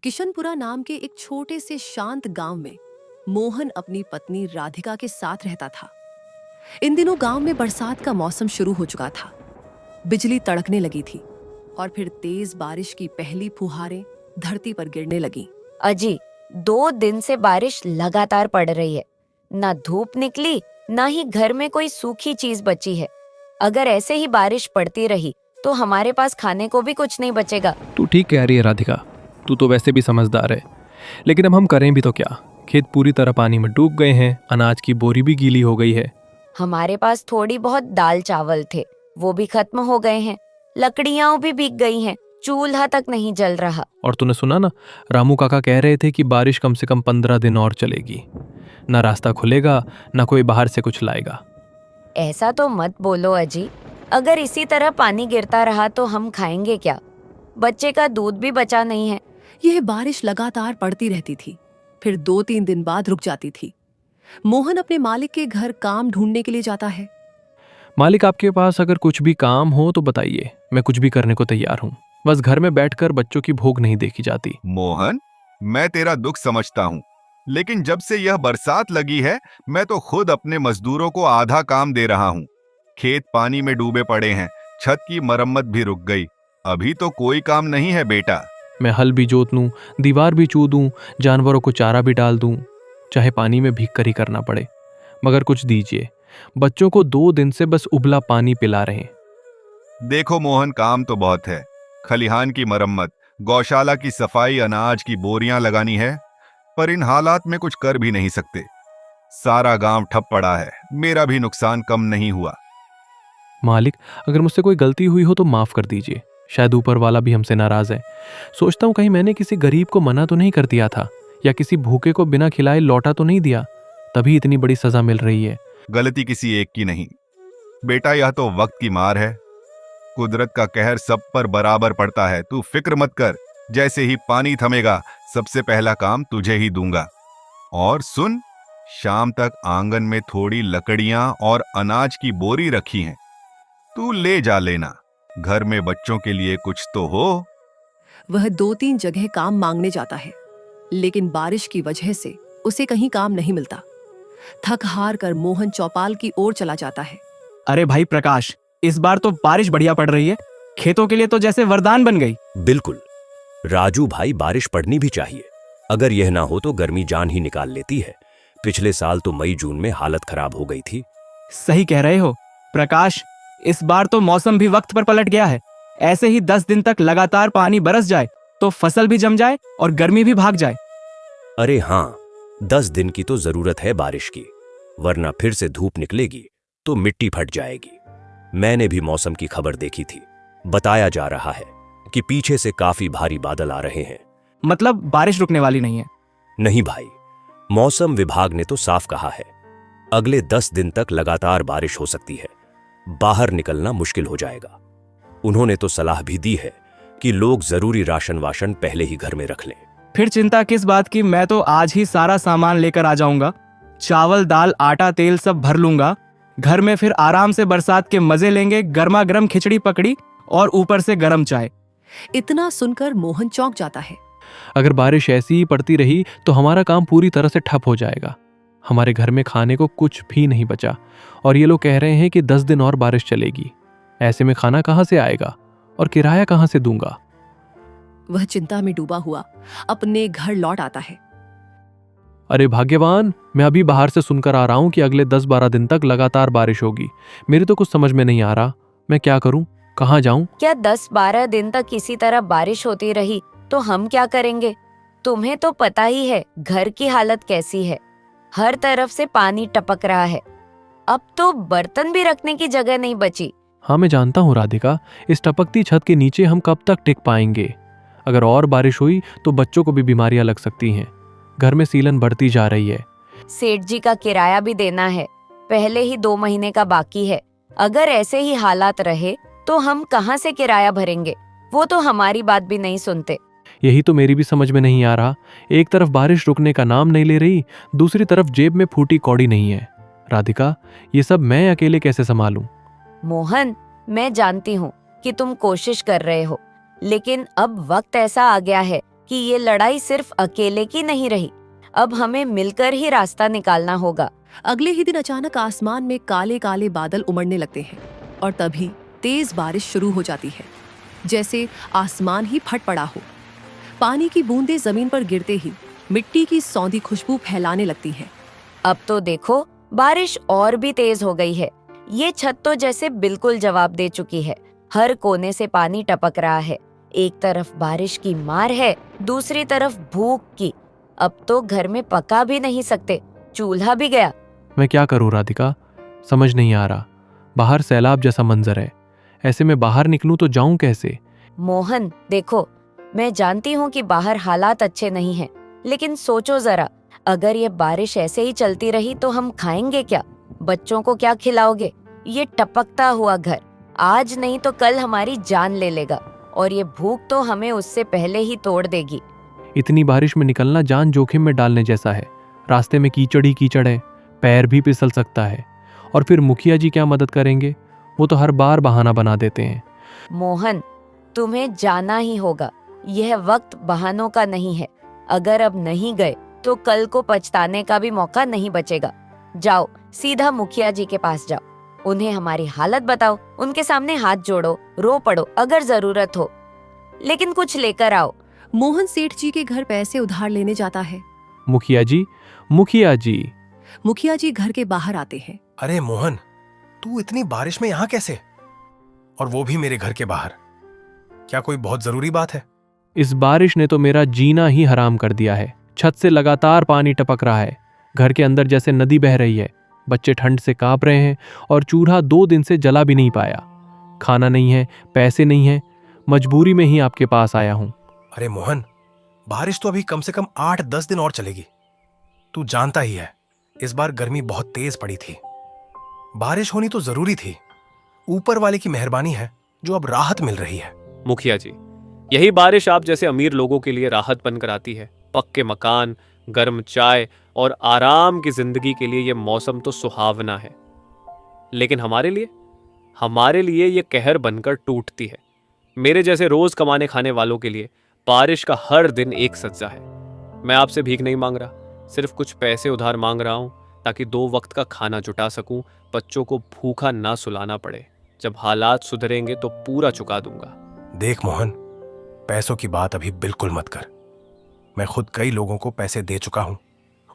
किशनपुरा नाम के एक छोटे से शांत गांव में मोहन अपनी पत्नी राधिका के साथ रहता था। इन दिनों गांव में बरसात का मौसम शुरू हो चुका था। बिजली तड़कने लगी थी और फिर तेज बारिश की पहली फुहारें धरती पर गिरने लगीं। अजी, 2 दिन से बारिश लगातार पड़ रही है। ना धूप निकली, ना ही घर में कोई सूखी चीज बची है। अगर ऐसे ही बारिश पड़ती रही तो हमारे पास खाने को भी कुछ नहीं बचेगा। तू ठीक कह रही है राधिका, तू तो वैसे भी समझदार है, लेकिन अब हम करें भी तो क्या। खेत पूरी तरह पानी में डूब गए हैं, अनाज की बोरी भी गीली हो गई है। हमारे पास थोड़ी बहुत दाल चावल थे, वो भी खत्म हो गए हैं। लकड़ियां भी भीग गई हैं, चूल्हा तक नहीं जल रहा। और तूने सुना ना, रामू काका कह रहे थे कि बारिश कम से कम 15 दिन और चलेगी। ना रास्ता खुलेगा, ना कोई बाहर से कुछ लाएगा। ऐसा तो मत बोलो अजी। अगर इसी तरह पानी गिरता रहा तो हम खाएंगे क्या? बच्चे का दूध भी बचा नहीं है। यह बारिश लगातार पड़ती रहती थी, फिर 2-3 दिन बाद रुक जाती थी। मोहन अपने मालिक के घर काम ढूंढने के लिए जाता है। मालिक, आपके पास अगर कुछ भी काम हो तो बताइए, मैं कुछ भी करने को तैयार हूँ। बस घर में बैठकर बच्चों की भूख नहीं देखी जाती। मोहन, मैं तेरा दुख समझता हूँ, लेकिन जब से यह बरसात लगी है मैं तो खुद अपने मजदूरों को आधा काम दे रहा हूँ। खेत पानी में डूबे पड़े हैं, छत की मरम्मत भी रुक गई। अभी तो कोई काम नहीं है बेटा। मैं हल भी जोत लूं, दीवार भी चू दूं, जानवरों को चारा भी डाल दूं, चाहे पानी में भीग कर ही करना पड़े, मगर कुछ दीजिए। बच्चों को 2 दिन से बस उबला पानी पिला रहे हैं। देखो मोहन, काम तो बहुत है। खलिहान की मरम्मत, गौशाला की सफाई, अनाज की बोरियां लगानी है, पर इन हालात में कुछ कर भी नहीं सकते। सारा गांव ठप पड़ा है, मेरा भी नुकसान कम नहीं हुआ। मालिक, अगर मुझसे कोई गलती हुई हो तो माफ कर दीजिए। शायद ऊपर वाला भी हमसे नाराज है। सोचता हूँ कहीं मैंने किसी गरीब को मना तो नहीं कर दिया था, या किसी भूखे को बिना खिलाए लौटा तो नहीं दिया, तभी इतनी बड़ी सजा मिल रही है। गलती किसी एक की नहीं बेटा, यह तो वक्त की मार है। कुदरत का कहर सब पर बराबर पड़ता है। तू फिक्र मत कर, जैसे ही पानी थमेगा सबसे पहला काम तुझे ही दूंगा। और सुन, शाम तक आंगन में थोड़ी लकड़ियां और अनाज की बोरी रखी हैं, तू ले जा लेना। घर में बच्चों के लिए कुछ तो हो। वह 2-3 जगह काम मांगने जाता है, लेकिन बारिश की वजह से उसे कहीं काम नहीं मिलता। थक हार कर मोहन चौपाल की ओर चला जाता है। अरे भाई प्रकाश, इस बार तो बारिश बढ़िया पड़ रही है। खेतों के लिए तो जैसे वरदान बन गई। बिल्कुल राजू भाई, बारिश पड़नी भी चाहिए। अगर यह ना हो तो गर्मी जान ही निकाल लेती है। पिछले साल तो मई जून में हालत खराब हो गई थी। सही कह रहे हो प्रकाश, इस बार तो मौसम भी वक्त पर पलट गया है। ऐसे ही 10 दिन तक लगातार पानी बरस जाए तो फसल भी जम जाए और गर्मी भी भाग जाए। अरे हाँ, 10 दिन की तो जरूरत है बारिश की, वरना फिर से धूप निकलेगी तो मिट्टी फट जाएगी। मैंने भी मौसम की खबर देखी थी। बताया जा रहा है कि पीछे से काफी भारी बादल आ रहे हैं। मतलब बारिश रुकने वाली नहीं है? नहीं भाई, मौसम विभाग ने तो साफ कहा है, अगले 10 दिन तक लगातार बारिश हो सकती है। बाहर निकलना मुश्किल हो जाएगा। उन्होंने तो सलाह भी दी है कि लोग जरूरी राशन वाशन पहले ही घर में रख लें। फिर चिंता किस बात की, मैं तो आज ही सारा सामान लेकर आ जाऊंगा। चावल, दाल, आटा, तेल सब भर लूंगा। घर में फिर आराम से बरसात के मजे लेंगे। गर्मा गर्म खिचड़ी पकड़ी और ऊपर से गर्म चाय। इतना सुनकर मोहन चौंक जाता है। अगर बारिश ऐसी ही पड़ती रही तो हमारा काम पूरी तरह से ठप हो जाएगा। हमारे घर में खाने को कुछ भी नहीं बचा, और ये लोग कह रहे हैं कि 10 दिन और बारिश चलेगी। ऐसे में खाना कहाँ से आएगा और किराया कहाँ से दूंगा? वह चिंता में डूबा हुआ अपने घर लौट आता है। अरे भाग्यवान, मैं अभी बाहर से सुनकर आ रहा हूं कि अगले 10-12 दिन तक लगातार बारिश होगी। मेरे तो कुछ समझ में नहीं आ रहा, मैं क्या करूं, कहां जाऊं? क्या 10-12 दिन तक इसी तरह बारिश होती रही तो हम क्या करेंगे? तुम्हें तो पता ही है घर की हालत कैसी है। हर तरफ से पानी टपक रहा है। अब तो बर्तन भी रखने की जगह नहीं बची। हाँ, मैं जानता हूँ राधिका, इस टपकती छत के नीचे हम कब तक टिक पाएंगे? अगर और बारिश हुई तो बच्चों को भी बीमारियां लग सकती हैं। घर में सीलन बढ़ती जा रही है। सेठ जी का किराया भी देना है, पहले ही 2 महीने का बाकी है। अगर ऐसे ही हालात रहे तो हम कहाँ से किराया भरेंगे? वो तो हमारी बात भी नहीं सुनते। यही तो मेरी भी समझ में नहीं आ रहा। एक तरफ बारिश रुकने का नाम नहीं ले रही, दूसरी तरफ जेब में फूटी कौड़ी नहीं है। राधिका, ये सब मैं अकेले कैसे संभालूं? मोहन, मैं जानती हूँ कि तुम कोशिश कर रहे हो, लेकिन अब वक्त ऐसा आ गया है कि ये लड़ाई सिर्फ अकेले की नहीं रही, अब हमें मिलकर ही रास्ता निकालना होगा। अगले ही दिन अचानक आसमान में काले काले बादल उमड़ने लगते हैं और तभी तेज बारिश शुरू हो जाती है, जैसे आसमान ही फट पड़ा हो। पानी की बूंदें जमीन पर गिरते ही मिट्टी की सौंधी खुशबू फैलाने लगती है। अब तो देखो, बारिश और भी तेज हो गई है। ये छत तो जैसे बिल्कुल जवाब दे चुकी है। हर कोने से पानी टपक रहा है। एक तरफ बारिश की मार है, दूसरी तरफ भूख की। अब तो घर में पका भी नहीं सकते, चूल्हा भी गया। मैं क्या करूं राधिका, समझ नहीं आ रहा। बाहर सैलाब जैसा मंजर है, ऐसे में बाहर निकलूं तो जाऊं कैसे? मोहन देखो, मैं जानती हूँ कि बाहर हालात अच्छे नहीं हैं, लेकिन सोचो जरा, अगर ये बारिश ऐसे ही चलती रही तो हम खाएंगे क्या? बच्चों को क्या खिलाओगे? ये टपकता हुआ घर आज नहीं तो कल हमारी जान ले लेगा, और ये भूख तो हमें उससे पहले ही तोड़ देगी। इतनी बारिश में निकलना जान जोखिम में डालने जैसा है। रास्ते में कीचड़ ही कीचड़ है, पैर भी फिसल सकता है। और फिर मुखिया जी क्या मदद करेंगे? वो तो हर बार बहाना बना देते हैं। मोहन, तुम्हें जाना ही होगा। यह वक्त बहानों का नहीं है। अगर अब नहीं गए तो कल को पछताने का भी मौका नहीं बचेगा। जाओ, सीधा मुखिया जी के पास जाओ, उन्हें हमारी हालत बताओ, उनके सामने हाथ जोड़ो, रो पड़ो अगर जरूरत हो, लेकिन कुछ लेकर आओ। मोहन सेठ जी के घर पैसे उधार लेने जाता है। मुखिया जी, मुखिया जी। मुखिया जी घर के बाहर आते हैं। अरे मोहन, तू इतनी बारिश में यहां कैसे, और वो भी मेरे घर के बाहर? क्या कोई बहुत जरूरी बात है? इस बारिश ने तो मेरा जीना ही हराम कर दिया है। छत से लगातार पानी टपक रहा है, घर के अंदर जैसे नदी बह रही है। बच्चे ठंड से कांप रहे हैं और चूल्हा 2 दिन से जला भी नहीं पाया। खाना नहीं है, पैसे नहीं है, मजबूरी में ही आपके पास आया हूं। अरे मोहन, बारिश तो अभी कम से कम 8-10 दिन और चलेगी। तू जानता ही है, इस बार गर्मी बहुत तेज पड़ी थी। बारिश होनी तो जरूरी थी। ऊपर वाले की मेहरबानी है जो अब राहत मिल रही है। मुखिया जी, यही बारिश आप जैसे अमीर लोगों के लिए राहत बनकर आती है। पक्के मकान, गर्म चाय और आराम की जिंदगी के लिए यह मौसम तो सुहावना है, लेकिन हमारे लिए यह कहर बनकर टूटती है। मेरे जैसे रोज कमाने खाने वालों के लिए बारिश का हर दिन एक सज्जा है। मैं आपसे भीख नहीं मांग रहा, सिर्फ कुछ पैसे उधार मांग रहा हूं ताकि 2 वक्त का खाना जुटा सकूं, बच्चों को भूखा ना सुलाना पड़े। जब हालात सुधरेंगे तो पूरा चुका दूंगा। देख मोहन, पैसों की बात अभी बिल्कुल मत कर। मैं खुद कई लोगों को पैसे दे चुका हूं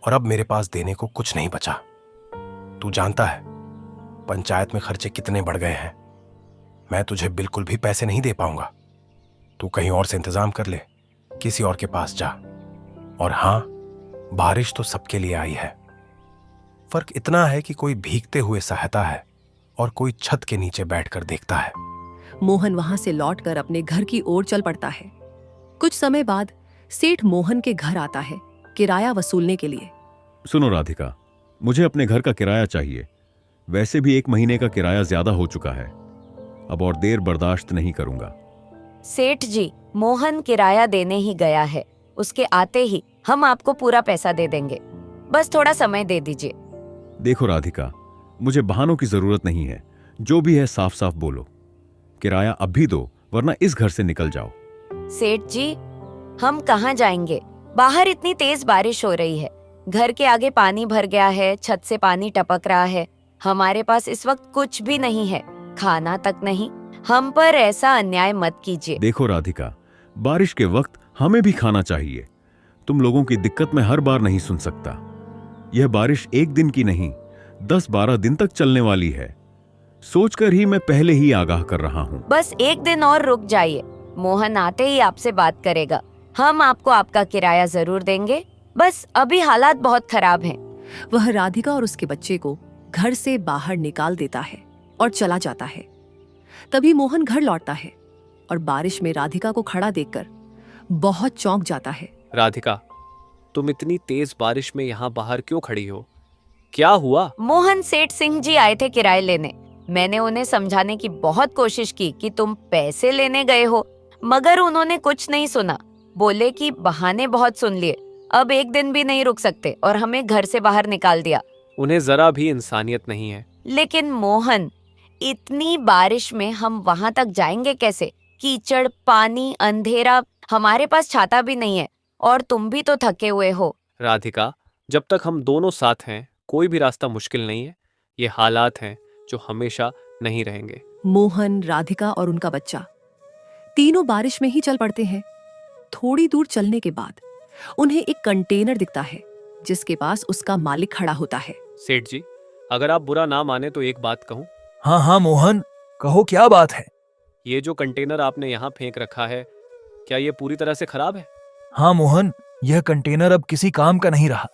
और अब मेरे पास देने को कुछ नहीं बचा। तू जानता है पंचायत में खर्चे कितने बढ़ गए हैं। मैं तुझे बिल्कुल भी पैसे नहीं दे पाऊंगा। तू कहीं और से इंतजाम कर ले, किसी और के पास जा। और हां, बारिश तो सबके लिए आई है। फर्क इतना है कि कोई भीगते हुए सहायता है और कोई छत के नीचे बैठकर देखता है। मोहन वहां से लौटकर अपने घर की ओर चल पड़ता है। कुछ समय बाद सेठ मोहन के घर आता है किराया वसूलने के लिए। सुनो राधिका, मुझे अपने घर का किराया चाहिए। वैसे भी 1 महीने का किराया ज्यादा हो चुका है। अब और देर बर्दाश्त नहीं करूंगा। सेठ जी, मोहन किराया देने ही गया है। उसके आते ही हम आपको पूरा पैसा दे देंगे, बस थोड़ा समय दे दीजिए। देखो राधिका, मुझे बहानों की जरूरत नहीं है। जो भी है साफ साफ बोलो। किराया अब भी दो, वरना इस घर से निकल जाओ। सेठ जी, हम कहाँ जाएंगे? बाहर इतनी तेज बारिश हो रही है, घर के आगे पानी भर गया है, छत से पानी टपक रहा है। हमारे पास इस वक्त कुछ भी नहीं है, खाना तक नहीं। हम पर ऐसा अन्याय मत कीजिए। देखो राधिका, बारिश के वक्त हमें भी खाना चाहिए। तुम लोगों की दिक्कत मैं हर बार नहीं सुन सकता। यह बारिश 1 दिन की नहीं, 10-12 दिन तक चलने वाली है। सोचकर ही मैं पहले ही आगाह कर रहा हूँ। बस 1 दिन और रुक जाइए, मोहन आते ही आपसे बात करेगा। हम आपको आपका किराया जरूर देंगे, बस अभी हालात बहुत खराब हैं। वह राधिका और उसके बच्चे को घर से बाहर निकाल देता है और चला जाता है। तभी मोहन घर लौटता है और बारिश में राधिका को खड़ा देखकर बहुत चौंक जाता है। राधिका, तुम इतनी तेज बारिश में यहाँ बाहर क्यों खड़ी हो? क्या हुआ? मोहन सेठ सिंह जी आए थे किराए लेने। मैंने उन्हें समझाने की बहुत कोशिश की कि तुम पैसे लेने गए हो, मगर उन्होंने कुछ नहीं सुना। बोले कि बहाने बहुत सुन लिए, अब 1 दिन भी नहीं रुक सकते और हमें घर से बाहर निकाल दिया। उन्हें जरा भी इंसानियत नहीं है। लेकिन मोहन, इतनी बारिश में हम वहां तक जाएंगे कैसे? कीचड़, पानी, अंधेरा, हमारे पास छाता भी नहीं है और तुम भी तो थके हुए हो। राधिका, जब तक हम दोनों साथ हैं कोई भी रास्ता मुश्किल नहीं है। ये हालात हैं जो हमेशा नहीं रहेंगे। मोहन, राधिका और उनका बच्चा तीनों बारिश में ही चल पड़ते हैं। थोड़ी दूर चलने के बाद उन्हें एक कंटेनर दिखता है जिसके पास उसका मालिक खड़ा होता है। सेठ जी, अगर आप बुरा ना माने तो एक बात कहूं। हाँ हाँ मोहन, कहो क्या बात है। ये जो कंटेनर आपने यहाँ फेंक रखा है, क्या ये पूरी तरह से खराब है? हाँ मोहन, यह कंटेनर अब किसी काम का नहीं रहा।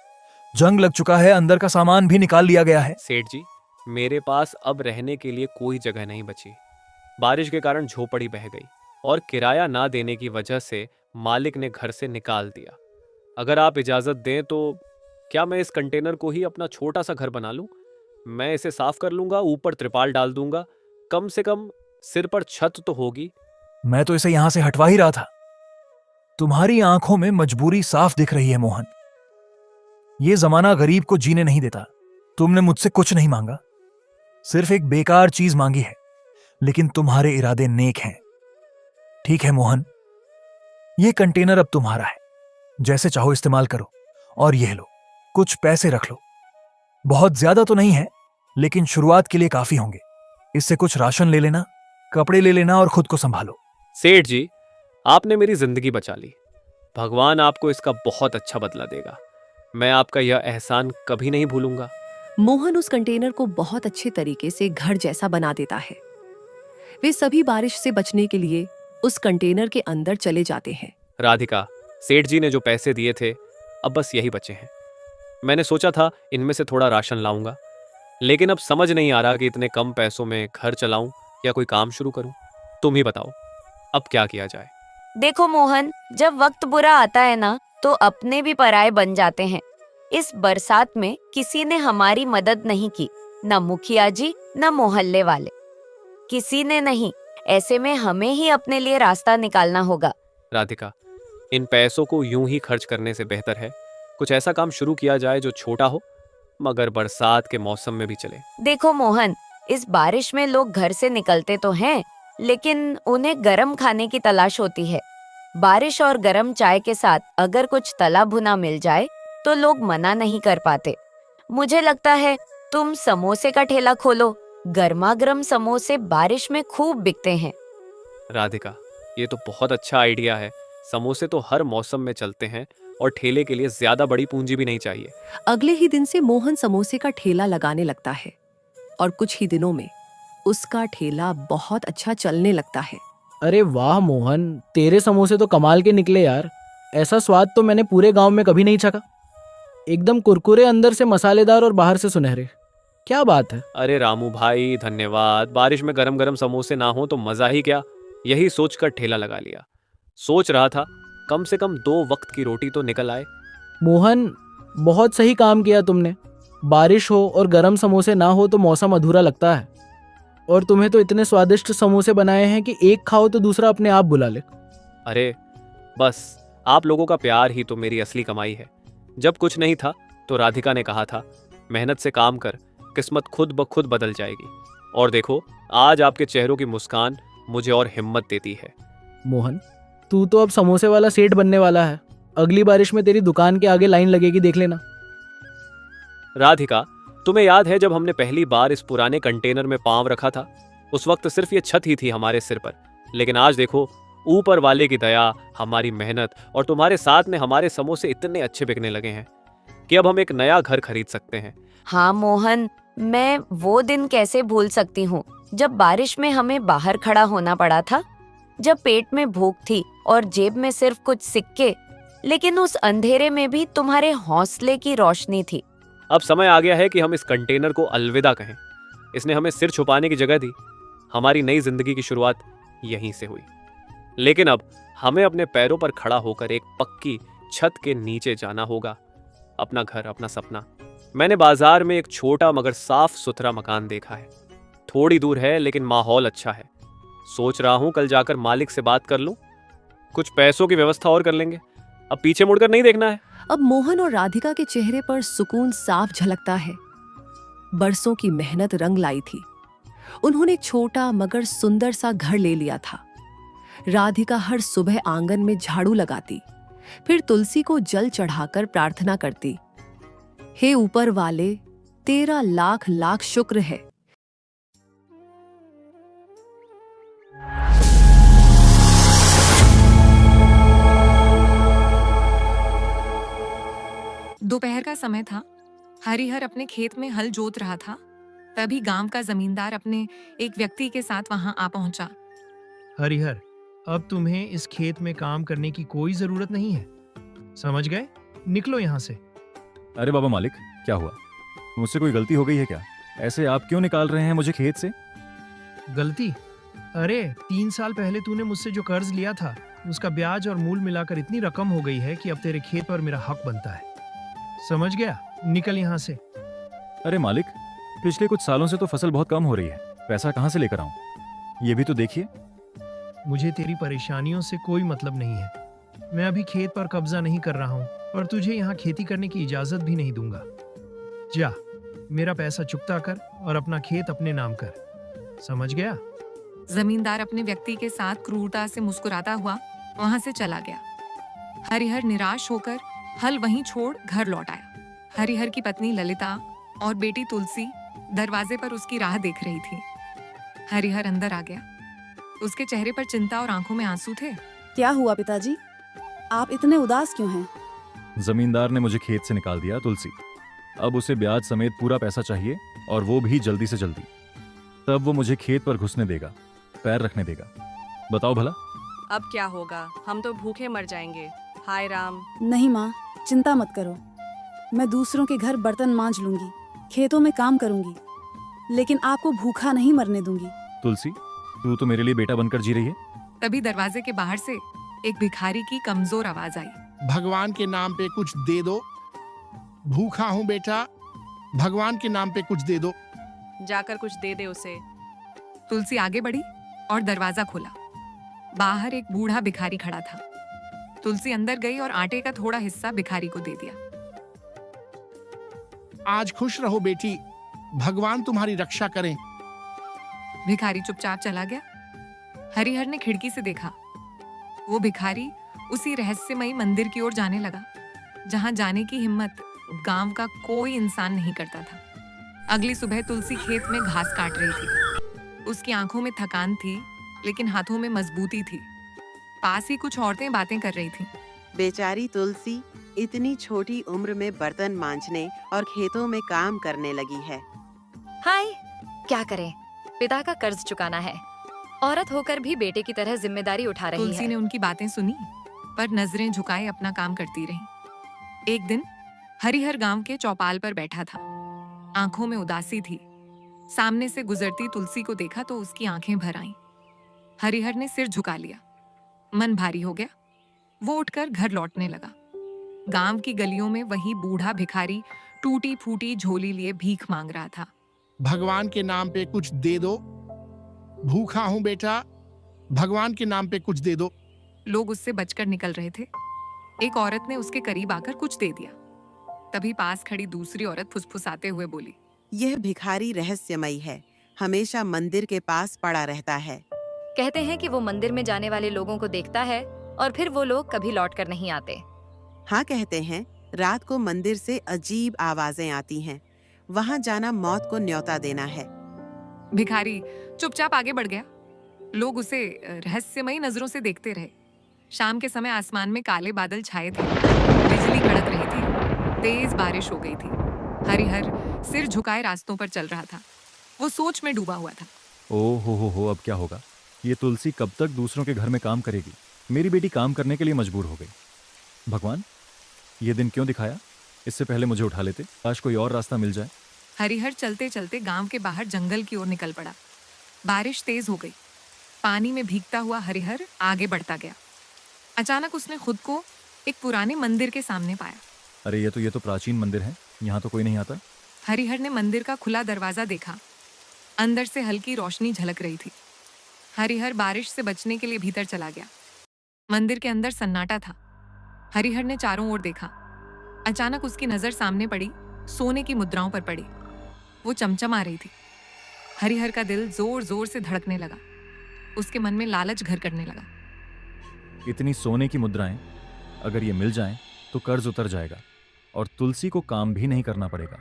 जंग लग चुका है, अंदर का सामान भी निकाल लिया गया है। सेठ जी, मेरे पास अब रहने के लिए कोई जगह नहीं बची। बारिश के कारण झोपड़ी बह गई और किराया ना देने की वजह से मालिक ने घर से निकाल दिया। अगर आप इजाजत दें तो क्या मैं इस कंटेनर को ही अपना छोटा सा घर बना लूं? मैं इसे साफ कर लूंगा, ऊपर त्रिपाल डाल दूंगा, कम से कम सिर पर छत तो होगी। मैं तो इसे यहां से हटवा ही रहा था। तुम्हारी आंखों में मजबूरी साफ दिख रही है मोहन। ये जमाना गरीब को जीने नहीं देता। तुमने मुझसे कुछ नहीं मांगा, सिर्फ एक बेकार चीज मांगी है, लेकिन तुम्हारे इरादे नेक हैं। ठीक है मोहन, ये कंटेनर अब तुम्हारा है, जैसे चाहो इस्तेमाल करो। और यह लो, कुछ पैसे रख लो। बहुत ज्यादा तो नहीं है, लेकिन शुरुआत के लिए काफी होंगे। इससे कुछ राशन ले लेना, कपड़े ले लेना और खुद को संभालो। सेठ जी, आपने मेरी जिंदगी बचा ली। भगवान आपको इसका बहुत अच्छा बदला देगा। मैं आपका यह एहसान कभी नहीं भूलूंगा। मोहन उस कंटेनर को बहुत अच्छे तरीके से घर जैसा बना देता है। वे सभी बारिश से बचने के लिए उस कंटेनर के अंदर चले जाते हैं। राधिका, सेठ जी ने जो पैसे दिए थे अब बस यही बचे हैं। मैंने सोचा था इनमें से थोड़ा राशन लाऊंगा, लेकिन अब समझ नहीं आ रहा कि इतने कम पैसों में घर चलाऊं या कोई काम शुरू करूं। तुम ही बताओ अब क्या किया जाए। देखो मोहन, जब वक्त बुरा आता है ना तो अपने भी पराये बन जाते हैं। इस बरसात में किसी ने हमारी मदद नहीं की, न मुखिया जी न मोहल्ले वाले, किसी ने नहीं। ऐसे में हमें ही अपने लिए रास्ता निकालना होगा। राधिका, इन पैसों को यूं ही खर्च करने से बेहतर है कुछ ऐसा काम शुरू किया जाए जो छोटा हो मगर बरसात के मौसम में भी चले। देखो मोहन, इस बारिश में लोग घर से निकलते तो हैं, लेकिन उन्हें गरम खाने की तलाश होती है। बारिश और गरम चाय के साथ अगर कुछ तला भुना मिल जाए तो लोग मना नहीं कर पाते। मुझे लगता है तुम समोसे का ठेला खोलो। गर्मा गर्म समोसे बारिश में खूब बिकते हैं। राधिका, ये तो बहुत अच्छा आइडिया है। समोसे तो हर मौसम में चलते हैं और ठेले के लिए ज्यादा बड़ी पूंजी भी नहीं चाहिए। अगले ही दिन से मोहन समोसे का ठेला लगाने लगता है और कुछ ही दिनों में उसका ठेला बहुत अच्छा चलने लगता है। अरे वाह मोहन, तेरे समोसे तो कमाल के निकले यार। ऐसा स्वाद तो मैंने पूरे गांव में कभी नहीं चखा। एकदम कुरकुरे, अंदर से मसालेदार और बाहर से सुनहरे। क्या बात है। अरे रामू भाई, धन्यवाद। बारिश में गरम गरम समोसे ना हो तो मजा ही क्या। यही सोचकर ठेला लगा लिया। सोच रहा था कम से कम 2 वक्त की रोटी तो निकल आए। मोहन, बहुत सही काम किया तुमने। बारिश हो और गरम समोसे ना हो तो मौसम अधूरा लगता है। और तुम्हें तो इतने स्वादिष्ट समोसे बनाए हैं कि एक खाओ तो दूसरा अपने आप बुला ले। अरे बस, आप लोगों का प्यार ही तो मेरी असली कमाई है। जब कुछ नहीं था तो राधिका ने कहा था, मेहनत से काम कर, किस्मत खुद ब खुद बदल जाएगी। और देखो, आज आपके चेहरों की मुस्कान मुझे और हिम्मत देती है। मोहन, तू तो अब समोसे वाला सेठ बनने वाला है। अगली बारिश में तेरी दुकान के आगे लाइन लगेगी, देख लेना। राधिका, तुम्हें याद है जब हमने पहली बार इस पुराने कंटेनर में पांव रखा था? उस वक्त सिर्फ ये छत ही थी हमारे सिर पर, लेकिन आज देखो, ऊपर वाले की दया, हमारी मेहनत और तुम्हारे साथ में हमारे समोसे इतने अच्छे बिकने लगे हैं कि अब हम एक नया घर खरीद सकते हैं। हाँ मोहन, मैं वो दिन कैसे भूल सकती हूँ जब बारिश में हमें बाहर खड़ा होना पड़ा था, जब पेट में भूख थी और जेब में सिर्फ कुछ सिक्के, लेकिन उस अंधेरे में भी तुम्हारे हौसले की रोशनी थी। अब समय आ गया है कि हम इस कंटेनर को अलविदा कहें। इसने हमें सिर छुपाने की जगह दी। हमारी नई जिंदगी की शुरुआत यहीं से हुई। लेकिन अब हमें अपने पैरों पर खड़ा होकर एक पक्की छत के नीचे जाना होगा। अपना घर, अपना सपना। मैंने बाजार में एक छोटा मगर साफ सुथरा मकान देखा है। थोड़ी दूर है लेकिन माहौल अच्छा है। सोच रहा हूं कल जाकर मालिक से बात कर लूं। कुछ पैसों की व्यवस्था और कर लेंगे। अब पीछे मुड़कर नहीं देखना है। अब मोहन और राधिका के चेहरे पर सुकून साफ झलकता है। बरसों की मेहनत रंग लाई थी। उन्होंने छोटा मगर सुंदर सा घर ले लिया था। राधिका हर सुबह आंगन में झाड़ू लगाती, फिर तुलसी को जल चढ़ाकर प्रार्थना करती, हे ऊपर वाले, तेरा लाख लाख शुक्र है। दोपहर का समय था। हरिहर अपने खेत में हल जोत रहा था। तभी गांव का जमींदार अपने एक व्यक्ति के साथ वहां आ पहुंचा। हरिहर, अब तुम्हें इस खेत में काम करने की कोई जरूरत नहीं है, समझ गए? निकलो यहाँ से। अरे बाबा मालिक, क्या हुआ? मुझसे कोई गलती हो गई है क्या? ऐसे आप क्यों निकाल रहे हैं मुझे खेत से? गलती? अरे 3 साल पहले तूने मुझसे जो कर्ज लिया था, उसका ब्याज और मूल मिलाकर इतनी रकम हो गई है कि अब तेरे खेत पर मेरा हक बनता है। समझ गया? निकल यहाँ से। अरे मालिक, पिछले कुछ सालों से तो फसल बहुत कम हो रही है, पैसा कहाँ से लेकर आऊं? ये भी तो देखिए। मुझे तेरी परेशानियों से कोई मतलब नहीं है। मैं अभी खेत पर कब्जा नहीं कर रहा हूँ और तुझे यहाँ खेती करने की इजाजत भी नहीं दूंगा। जा, मेरा पैसा चुकता कर और अपना खेत अपने नाम कर। समझ गया? जमींदार अपने व्यक्ति के साथ क्रूरता से मुस्कुराता हुआ वहां से चला गया। हरिहर निराश होकर हल वहीं छोड़ घर लौट आया। हरिहर की पत्नी ललिता और बेटी तुलसी दरवाजे पर उसकी राह देख रही थी। हरिहर अंदर आ गया। उसके चेहरे पर चिंता और आंखों में आंसू थे। क्या हुआ पिताजी? आप इतने उदास क्यों हैं? जमींदार ने मुझे खेत से निकाल दिया तुलसी। अब उसे ब्याज समेत पूरा पैसा चाहिए, और वो भी जल्दी से जल्दी। तब वो मुझे खेत पर घुसने देगा, पैर रखने देगा। बताओ भला। अब क्या होगा? हम तो भूखे मर जाएंगे। हाय राम। नहीं माँ, चिंता मत करो। मैं दूसरों के घर बर्तन मांज लूंगी, खेतों में काम करूंगी, लेकिन आपको भूखा नहीं मरने दूंगी। तुलसी, तू तो मेरे लिए बेटा बनकर जी रही है। तभी दरवाजे के बाहर से एक भिखारी की कमजोर आवाज आई। भगवान के नाम पे कुछ दे दो। भूखा हूँ बेटा, भगवान के नाम पे कुछ दे दो। जाकर कुछ दे दे उसे। तुलसी आगे बढ़ी और दरवाजा खोला। बाहर एक बूढ़ा भिखारी खड़ा था। तुलसी अंदर गई और आटे का थोड़ा हिस्सा भिखारी को दे दिया। आज खुश रहो बेटी, भगवान तुम्हारी रक्षा करें। भिखारी चुपचाप चला गया। हरिहर ने खिड़की से देखा। वो भिखारी उसी रहस्यमयी मंदिर की ओर जाने लगा, जहां जाने की हिम्मत गांव का कोई इंसान नहीं करता था। अगली सुबह तुलसी खेत में घास काट रही थी। उसकी आंखों में थकान थी, लेकिन हाथों में मजबूती थी। पास ही कुछ औरतें बातें कर रही थीं। बेचारी तुलसी इतनी छोटी उम्र में बर्तन मांजने और खेतों में काम करने लगी है। हाय, क्या करें, पिता का कर्ज चुकाना है। औरत होकर भी बेटे की तरह जिम्मेदारी उठा रही है। तुलसी ने उनकी बातें सुनी, पर नजरें झुकाए अपना काम करती रही। एक दिन हरिहर गांव के चौपाल पर बैठा था। आंखों में उदासी थी। सामने से गुजरती तुलसी को देखा तो उसकी आंखें भर आईं। हरिहर ने सिर झुका लिया। मन भारी हो गया। वो उठकर घर लौटने लगा। गांव की गलियों में वही बूढ़ा भिखारी टूटी फूटी झोली लिए भीख मांग रहा था। भगवान के नाम पे कुछ दे दो। भूखा हूँ बेटा, भगवान के नाम पे कुछ दे दो। लोग उससे बचकर निकल रहे थे। एक औरत ने उसके करीब आकर कुछ दे दिया। तभी पास खड़ी दूसरी औरत फुसफुसाते हुए बोली, यह भिखारी रहस्यमयी है, हमेशा मंदिर के पास पड़ा रहता है। कहते हैं कि वो मंदिर में जाने वाले लोगों को देखता है और फिर वो लोग कभी लौट कर नहीं आते। हाँ, कहते हैं रात को मंदिर से अजीब आवाजें आती हैं। वहां जाना मौत को न्योता देना है। भिखारी चुपचाप आगे बढ़ गया। लोग उसे रहस्यमयी नजरों से देखते रहे। शाम के समय आसमान में काले बादल छाए थे। बिजली कड़क रही थी। तेज बारिश हो गई थी। हरिहर सिर झुकाए रास्तों पर चल रहा था। वो सोच में डूबा हुआ था। ओ हो, अब क्या होगा? ये तुलसी कब तक दूसरों के घर में काम करेगी? मेरी बेटी काम करने के लिए मजबूर हो गई। भगवान, ये दिन क्यों दिखाया? इससे पहले मुझे उठा लेते। आज कोई और रास्ता मिल जाए। हरिहर चलते चलते गांव के बाहर जंगल की ओर निकल पड़ा। बारिश तेज हो गई। पानी में भीगता हुआ हरिहर आगे बढ़ता गया। अचानक उसने खुद को एक पुराने मंदिर के सामने पाया। अरे ये तो प्राचीन मंदिर है, यहाँ तो कोई नहीं आता। हरिहर ने मंदिर का खुला दरवाजा देखा। अंदर से हल्की रोशनी झलक रही थी। हरिहर बारिश से बचने के लिए भीतर चला गया। मंदिर के अंदर सन्नाटा था। हरिहर ने चारों ओर देखा। अचानक उसकी नजर सामने पड़ी, सोने की मुद्राओं पर पड़ी। वो चमचमा रही थी। हरिहर का दिल जोर जोर से धड़कने लगा। उसके मन में लालच घर करने लगा। इतनी सोने की मुद्राएं, अगर ये मिल जाएं तो कर्ज उतर जाएगा और तुलसी को काम भी नहीं करना पड़ेगा।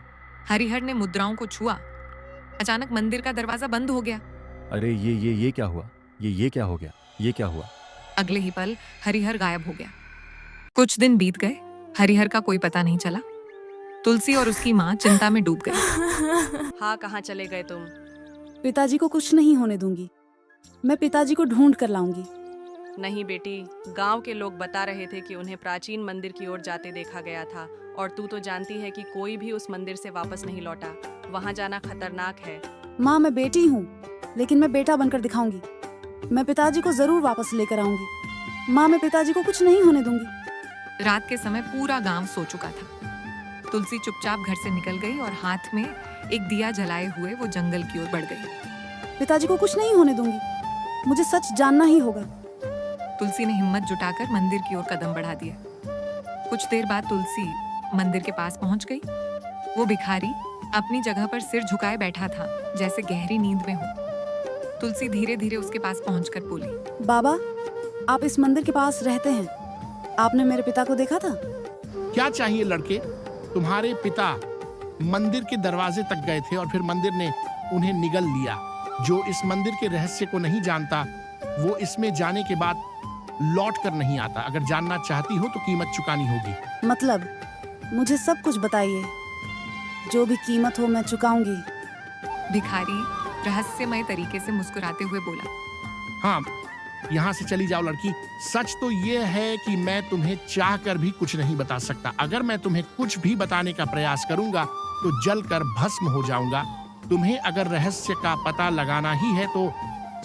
हरिहर ने मुद्राओं को छुआ। अचानक मंदिर का दरवाजा बंद हो गया। अरे ये क्या हुआ? ये क्या हो गया? ये क्या हुआ? अगले ही पल हरिहर गायब हो गया। कुछ दिन बीत गए, हरिहर का कोई पता नहीं चला। तुलसी और उसकी माँ चिंता में डूब गई। हाँ, कहाँ चले गए तुम? पिताजी को कुछ नहीं होने दूंगी। मैं पिताजी को ढूंढ कर लाऊंगी। नहीं बेटी, गांव के लोग बता रहे थे कि उन्हें प्राचीन मंदिर की ओर जाते देखा गया था, और तू तो जानती है कि कोई भी उस मंदिर से वापस नहीं लौटा। वहां जाना खतरनाक है। माँ, मैं बेटी हूँ, लेकिन मैं बेटा बनकर दिखाऊंगी। मैं पिताजी को जरूर वापस लेकर आऊंगी। माँ, मैं पिताजी को कुछ नहीं होने दूंगी। रात के समय पूरा गांव सो चुका था। तुलसी चुपचाप घर से निकल गई और हाथ में एक दिया जलाए हुए वो जंगल की ओर बढ़ गई। पिताजी को कुछ नहीं होने दूंगी। मुझे सच जानना ही होगा। तुलसी ने हिम्मत जुटाकर मंदिर की ओर कदम बढ़ा दिया। कुछ देर बाद तुलसी मंदिर के पास पहुंच गई। वो भिखारी अपनी जगह पर सिर झुकाए बैठा था, जैसे गहरी नींद में हो। तुलसी धीरे धीरे उसके पास पहुंचकर बोली, बाबा, आप इस मंदिर के पास रहते हैं। आपने मेरे पिता को देखा था? क्या चाहिए लड़के? तुम्हारे पिता मंदिर के दरवाजे तक गए थे और फिर मंदिर ने उन्हें निगल लिया। जो इस मंदिर के रहस्य को नहीं जानता, वो इसमें जाने के बाद लौट कर नहीं आता। अगर जानना चाहती हो तो कीमत चुकानी होगी। मतलब मुझे सब कुछ बताइए। जो भी कीमत हो मैं चुकाऊंगी। भिखारी रहस्यमय तरीके से मुस्कुराते हुए बोला, हाँ, यहाँ से चली जाओ लड़की। सच तो ये है कि मैं तुम्हें चाहकर भी कुछ नहीं बता सकता। अगर मैं तुम्हें कुछ भी बताने का प्रयास करूंगा तो जलकर भस्म हो जाऊंगा। तुम्हें अगर रहस्य का पता लगाना ही है तो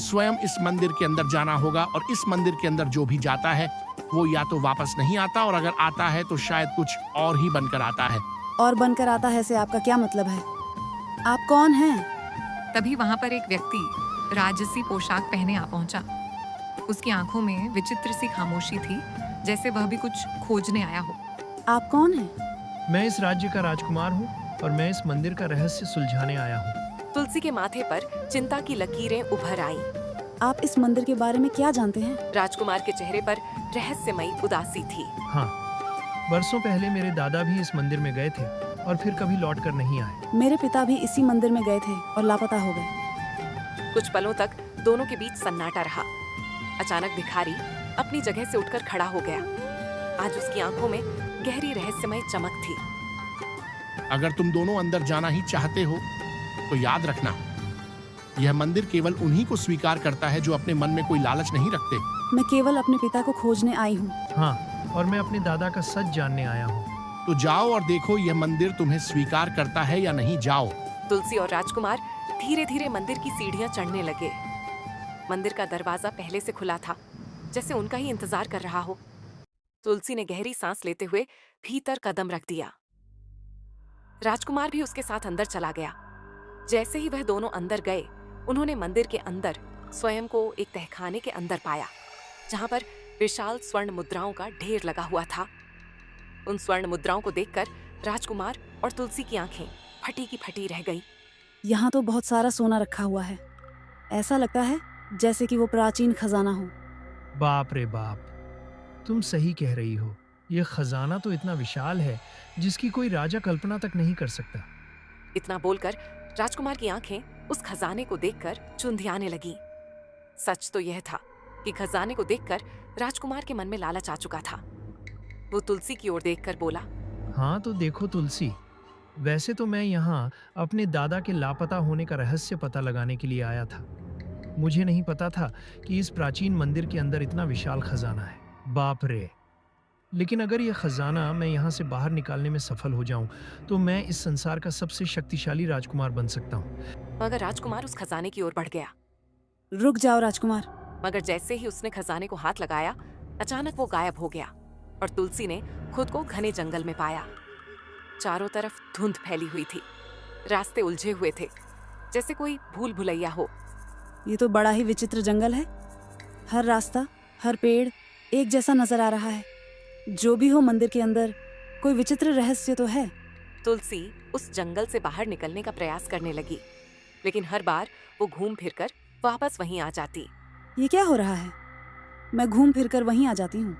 स्वयं इस मंदिर के अंदर जाना होगा, और इस मंदिर के अंदर जो भी जाता है वो या तो वापस नहीं आता, और अगर आता है तो शायद कुछ और ही बनकर आता है। और बनकर आता है से आपका क्या मतलब है? आप कौन हैं? तभी वहां पर एक व्यक्ति राजसी पोशाक पहने आ पहुंचा। उसकी आंखों में विचित्र सी खामोशी थी, जैसे वह भी कुछ खोजने आया हो। आप कौन हैं? मैं इस राज्य का राजकुमार हूँ और मैं इस मंदिर का रहस्य सुलझाने आया हूँ। तुलसी के माथे पर चिंता की लकीरें उभर आईं। आप इस मंदिर के बारे में क्या जानते हैं? राजकुमार के चेहरे पर रहस्यमयी उदासी थी। हाँ, बरसों पहले मेरे दादा भी इस मंदिर में गए थे और फिर कभी लौट कर नहीं आए। मेरे पिता भी इसी मंदिर में गए थे और लापता हो गए। कुछ पलों तक दोनों के बीच सन्नाटा रहा। अचानक भिखारी अपनी जगह से उठकर खड़ा हो गया। आज उसकी आंखों में गहरी रहस्यमय चमक थी। अगर तुम दोनों अंदर जाना ही चाहते हो तो याद रखना, यह मंदिर केवल उन्हीं को स्वीकार करता है जो अपने मन में कोई लालच नहीं रखते। मैं केवल अपने पिता को खोजने आई हूँ। हाँ, और मैं अपने दादा का सच जानने आया हूँ। तो जाओ और देखो यह मंदिर तुम्हें स्वीकार करता है या नहीं। जाओ। तुलसी और राजकुमार धीरे धीरे मंदिर की सीढ़ियां चढ़ने लगे। मंदिर का दरवाजा पहले से खुला था, जैसे उनका ही इंतजार कर रहा हो। तुलसी ने गहरी सांस लेते हुए भीतर कदम रख दिया। राजकुमार भी उसके साथ अंदर चला गया। जैसे ही वह दोनों अंदर गए, उन्होंने मंदिर के अंदर स्वयं को एक तहखाने के अंदर पाया, जहां पर विशाल स्वर्ण मुद्राओं का ढेर लगा हुआ था। उन स्वर्ण मुद्राओं को देखकर राजकुमार और तुलसी की आंखें फटी की फटी रह गई। यहाँ तो बहुत सारा सोना रखा हुआ है। ऐसा लगता है जैसे कि वो प्राचीन खजाना हो। बाप रे बाप, तुम सही कह रही हो। यह खजाना तो इतना विशाल है जिसकी कोई राजा कल्पना तक नहीं कर सकता। इतना बोलकर राजकुमार की आंखें उस खजाने को देखकर चुंधियाने लगीं। सच तो यह था कि खजाने को देखकर राजकुमार के मन में लालच आ चुका था। वो तुलसी की ओर देखकर बोला, हाँ तो देखो तुलसी, वैसे तो मैं यहाँ अपने दादा के लापता होने का रहस्य पता लगाने के लिए आया था। मुझे नहीं पता था कि इस प्राचीन मंदिर के अंदर इतना विशाल खजाना है। बाप रे! लेकिन अगर यह खजाना मैं यहाँ से बाहर निकालने में सफल हो जाऊं तो मैं इस संसार का सबसे शक्तिशाली राजकुमार बन सकता हूँ। मगर राजकुमार उस खजाने की ओर बढ़ गया। रुक जाओ राजकुमार। मगर जैसे ही उसने खजाने को हाथ लगाया, अचानक वो गायब हो गया और तुलसी ने खुद को घने जंगल में पाया। चारों तरफ धुंध फैली हुई थी। रास्ते उलझे हुए थे, जैसे कोई भूल भुलैया हो। ये तो बड़ा ही विचित्र जंगल है। हर रास्ता, हर पेड़ एक जैसा नजर आ रहा है। जो भी हो, मंदिर के अंदर कोई विचित्र रहस्य तो है। तुलसी उस जंगल से बाहर निकलने का प्रयास करने लगी, लेकिन हर बार वो घूम फिरकर वापस वहीं आ जाती। ये क्या हो रहा है? मैं घूम फिर कर वहीं आ जाती हूँ।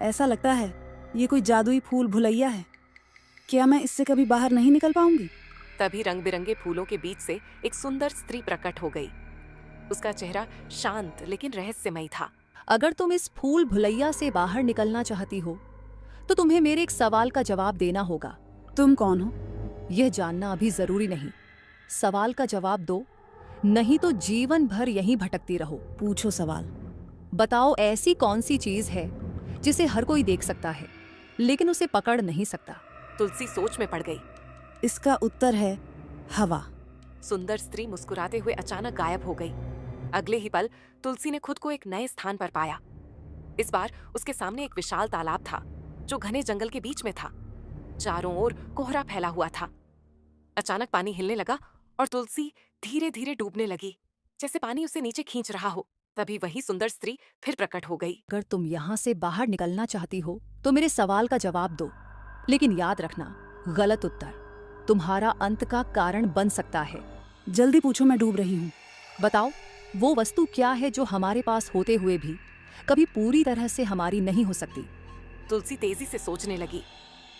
ऐसा लगता है ये कोई जादुई फूल भुलैया है। क्या मैं इससे कभी बाहर नहीं निकल पाऊंगी? तभी रंग बिरंगे फूलों के बीच से एक सुंदर स्त्री प्रकट हो गई। उसका चेहरा शांत लेकिन रहस्यमयी था। अगर तुम इस फूल भुलैया से बाहर निकलना चाहती हो तो तुम्हें मेरे एक सवाल का जवाब देना होगा। तुम कौन हो? यह जानना अभी जरूरी नहीं। सवाल का जवाब दो, नहीं तो जीवन भर यहीं भटकती रहो। पूछो सवाल। बताओ ऐसी कौन सी चीज है जिसे हर कोई देख सकता है लेकिन उसे पकड़ नहीं सकता। तुलसी सोच में पड़ गई। इसका उत्तर है हवा। सुंदर स्त्री मुस्कुराते हुए अचानक गायब हो गई। अगले ही पल तुलसी ने खुद को एक नए स्थान पर पाया। इस बार उसके सामने एक विशाल तालाब था जो घने जंगल के बीच में था। चारों ओर कोहरा फैला हुआ था। अचानक पानी हिलने लगा और तुलसी धीरे धीरे डूबने लगी, जैसे पानी उसे नीचे खींच रहा हो। तभी वही सुंदर स्त्री फिर प्रकट हो गई। अगर तुम यहाँ से बाहर निकलना चाहती हो तो मेरे सवाल का जवाब दो, लेकिन याद रखना गलत उत्तर तुम्हारा अंत का कारण बन सकता है। जल्दी पूछो, मैं डूब रही हूँ। बताओ वो वस्तु क्या है जो हमारे पास होते हुए भी कभी पूरी तरह से हमारी नहीं हो सकती। तुलसी तेजी से सोचने लगी।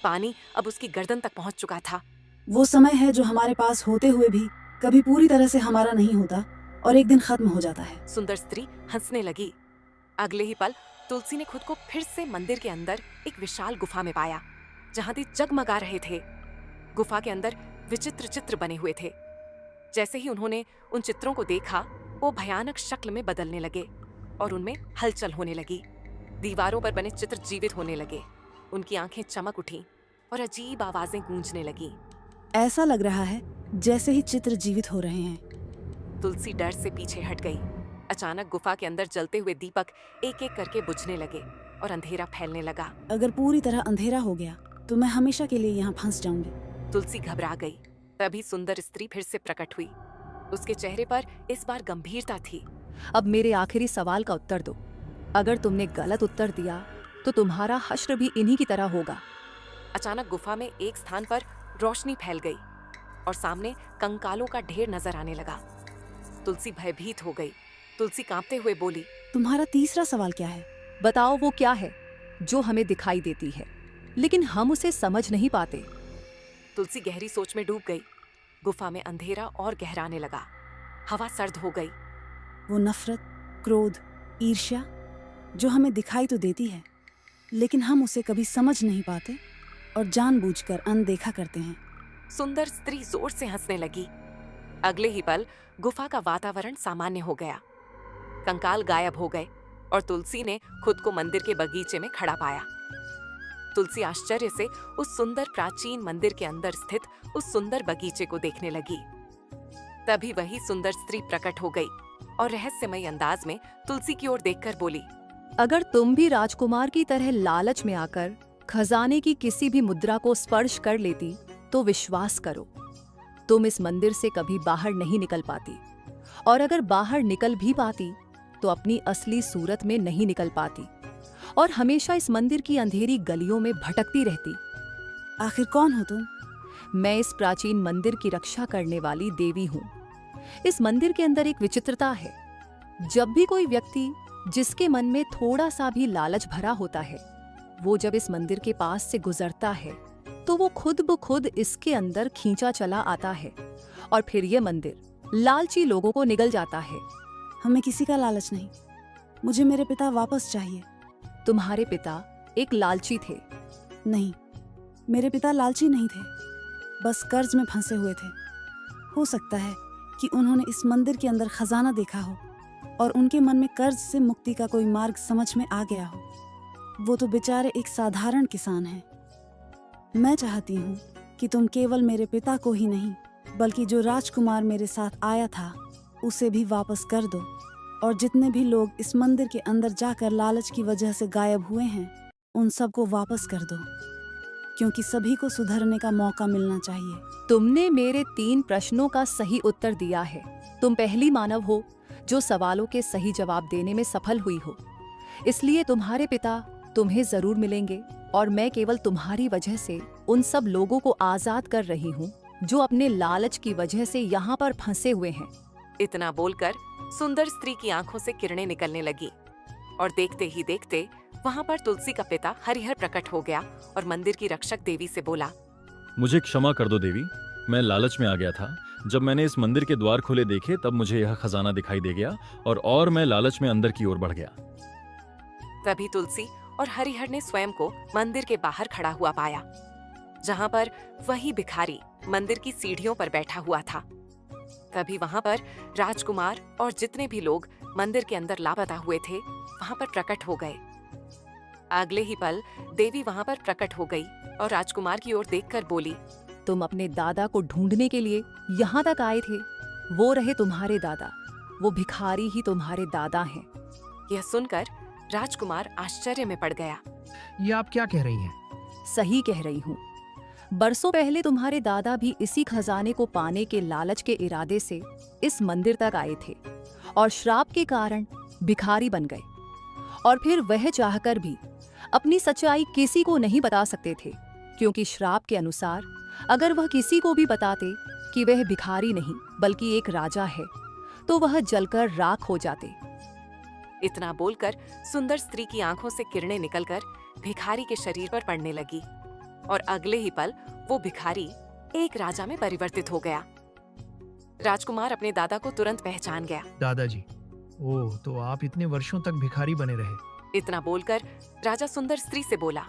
पानी अब उसकी गर्दन तक पहुंच चुका था। वो समय है जो हमारे पास होते हुए भी कभी पूरी तरह से हमारा नहीं होता और एक दिन खत्म हो जाता है। सुंदर स्त्री हंसने लगी। अगले ही पल तुलसी ने खुद को फिर से मंदिर के अंदर एक विशाल गुफा में पाया, जहां दीप जगमगा रहे थे। गुफा के अंदर विचित्र चित्र बने हुए थे। जैसे ही उन्होंने उन चित्रों को देखा, वो भयानक शक्ल में बदलने लगे और उनमें हलचल होने लगी। दीवारों पर बने चित्र जीवित होने लगे। उनकी आंखें चमक उठीं और अजीब आवाजें गूंजने लगीं। ऐसा लग रहा है जैसे ही चित्र जीवित हो रहे हैं। तुलसी डर से पीछे हट गई। अचानक गुफा के अंदर जलते हुए दीपक एक एक करके बुझने लगे और अंधेरा फैलने लगा। अगर पूरी तरह अंधेरा हो गया तो मैं हमेशा के लिए यहाँ फंस जाऊंगी। तुलसी घबरा गई। तभी सुंदर स्त्री फिर से प्रकट हुई। उसके चेहरे पर इस बार गंभीरता थी। अब मेरे आखिरी सवाल का उत्तर दो। अगर तुमने गलत उत्तर दिया तो तुम्हारा हश्र भी इन्हीं की तरह होगा। अचानक गुफा में एक स्थान पर रोशनी फैल गई और सामने कंकालों का ढेर नजर आने लगा। तुलसी भयभीत हो गई। तुलसी कांपते हुए बोली, तुम्हारा तीसरा सवाल क्या है? बताओ वो क्या है जो हमें दिखाई देती है लेकिन हम उसे समझ नहीं पाते। तुलसी गहरी सोच में डूब गई। गुफा में अंधेरा और गहराने लगा। हवा सर्द हो गई। वो नफरत, क्रोध, ईर्ष्या जो हमें दिखाई तो देती है लेकिन हम उसे कभी समझ नहीं पाते और जानबूझकर अनदेखा करते हैं। सुंदर स्त्री जोर से हंसने लगी। अगले ही पल गुफा का वातावरण सामान्य हो गया। कंकाल गायब हो गए और तुलसी ने खुद को मंदिर के बगीचे में खड़ा पाया। तुलसी आश्चर्य से उस सुंदर प्राचीन मंदिर के अंदर स्थित उस सुंदर बगीचे को देखने लगी। तभी वही सुंदर स्त्री प्रकट हो गई और रहस्यमय अंदाज में तुलसी की ओर देखकर बोली, अगर तुम भी राजकुमार की तरह लालच में आकर खजाने की किसी भी मुद्रा को स्पर्श कर लेती तो विश्वास करो तुम इस मंदिर से कभी बाहर नहीं निकल पाती, और अगर बाहर निकल भी पाती तो अपनी असली सूरत में नहीं निकल पाती और हमेशा इस मंदिर की अंधेरी गलियों में भटकती रहती। आखिर कौन हो तुम? मैं इस प्राचीन मंदिर की रक्षा करने वाली देवी हूँ। इस मंदिर के अंदर एक विचित्रता है। जब भी कोई व्यक्ति जिसके मन में थोड़ा सा भी लालच भरा होता है, वो जब इस मंदिर के पास से गुजरता है तो वो खुद ब खुद इसके अंदर खींचा चला आता है और फिर ये मंदिर लालची लोगों को निगल जाता है। हमें किसी का लालच नहीं। मुझे मेरे पिता वापस चाहिए। तुम्हारे पिता एक लालची थे? नहीं, मेरे पिता लालची नहीं थे, बस कर्ज में फंसे हुए थे। हो सकता है कि उन्होंने इस मंदिर के अंदर खजाना देखा हो और उनके मन में कर्ज से मुक्ति का कोई मार्ग समझ में आ गया हो। वो तो बेचारे एक साधारण किसान हैं। मैं चाहती हूँ कि तुम केवल मेरे पिता को ही नहीं बल्कि जो राजकुमार मेरे साथ आया था उसे भी वापस कर दो, और जितने भी लोग इस मंदिर के अंदर जाकर लालच की वजह से गायब हुए हैं उन सबको वापस कर दो, क्योंकि सभी को सुधरने का मौका मिलना चाहिए। तुमने मेरे 3 प्रश्नों का सही उत्तर दिया है। तुम पहली मानव हो जो सवालों के सही जवाब देने में सफल हुई हो, इसलिए तुम्हारे पिता तुम्हें जरूर मिलेंगे और मैं केवल तुम्हारी वजह से उन सब लोगों को आजाद कर रही हूँ जो अपने लालच की वजह से यहाँ पर फंसे हुए हैं। इतना बोलकर सुंदर स्त्री की आंखों से किरणें निकलने लगी। और देखते ही देखते वहां पर तुलसी का पिता हरिहर प्रकट हो गया और मंदिर की रक्षक देवी से बोला, मुझे क्षमा कर दो देवी, मैं लालच में आ गया था। जब मैंने इस मंदिर के द्वार खुले देखे तब मुझे यह खजाना दिखाई दे गया और मैं लालच में अंदर की ओर बढ़ गया। तभी तुलसी और हरिहर ने स्वयं को मंदिर के बाहर खड़ा हुआ पाया, जहां पर वही भिखारी मंदिर की सीढ़ियों पर बैठा हुआ था। तभी वहां पर राजकुमार और जितने भी लोग मंदिर के अंदर लापता हुए थे वहां पर प्रकट हो गए। अगले ही पल देवी वहां पर प्रकट हो गई और राजकुमार की ओर देखकर बोली, तुम अपने दादा को ढूंढने के लिए यहाँ तक आए थे। वो रहे तुम्हारे दादा, वो भिखारी ही तुम्हारे दादा हैं। यह सुनकर राजकुमार आश्चर्य में पड़ गया। ये आप क्या कह रही हैं? सही कह रही हूँ। बरसों पहले तुम्हारे दादा भी इसी खजाने को पाने के लालच के इरादे से इस मंदिर तक आए थे और श्राप के कारण भिखारी बन गए। और फिर वह चाहकर भी अपनी सच्चाई किसी को नहीं बता सकते थे, क्योंकि श्राप के अनुसार अगर वह किसी को भी बताते कि वह भिखारी नहीं बल्कि एक राजा है तो वह जलकर राख हो जाते। इतना बोलकर सुंदर स्त्री की आंखों से किरणें निकलकर भिखारी के शरीर पर पड़ने लगी और अगले ही पल वो भिखारी एक राजा में परिवर्तित हो गया। राजकुमार अपने दादा को तुरंत पहचान गया। दादाजी, ओह, तो आप इतने वर्षों तक भिखारी बने रहे। इतना बोलकर राजा सुंदर स्त्री से बोला,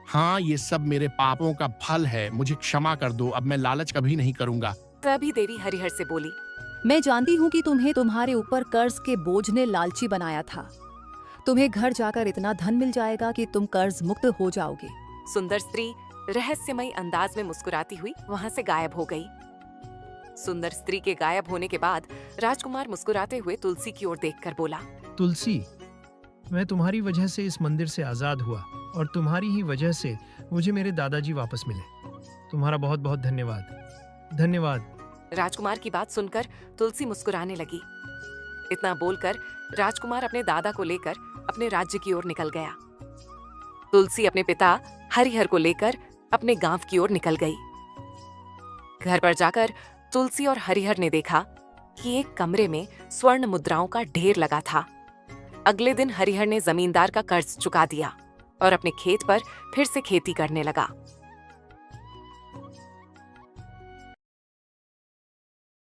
हाँ, ये सब मेरे पापों का फल है, मुझे क्षमा कर दो, अब मैं लालच कभी नहीं करूंगा। तभी देवी हरिहर से बोली, मैं जानती हूँ कि तुम्हें तुम्हारे ऊपर कर्ज के बोझ ने लालची बनाया था। तुम्हें घर जाकर इतना धन मिल जाएगा कि तुम कर्ज मुक्त हो जाओगे। सुंदर स्त्री रहस्यमयी अंदाज में मुस्कुराती हुई वहां से गायब हो गई। सुंदर स्त्री के गायब होने के बाद राजकुमार मुस्कुराते हुए तुलसी की ओर देखकर बोला, तुलसी, मैं तुम्हारी वजह से इस मंदिर से आजाद हुआ और तुम्हारी ही वजह से मुझे मेरे दादाजी वापस मिले। तुम्हारा बहुत बहुत धन्यवाद। धन्यवाद। राजकुमार की बात सुनकर तुलसी मुस्कुराने लगी। इतना बोलकर राजकुमार अपने दादा को लेकर अपने राज्य की ओर निकल गया। तुलसी अपने पिता हरिहर को लेकर अपने गांव की ओर निकल गई। घर पर जाकर तुलसी और हरिहर ने देखा कि एक कमरे में स्वर्ण मुद्राओं का ढेर लगा था। अगले दिन हरिहर ने जमींदार का कर्ज चुका दिया और अपने खेत पर फिर से खेती करने लगा।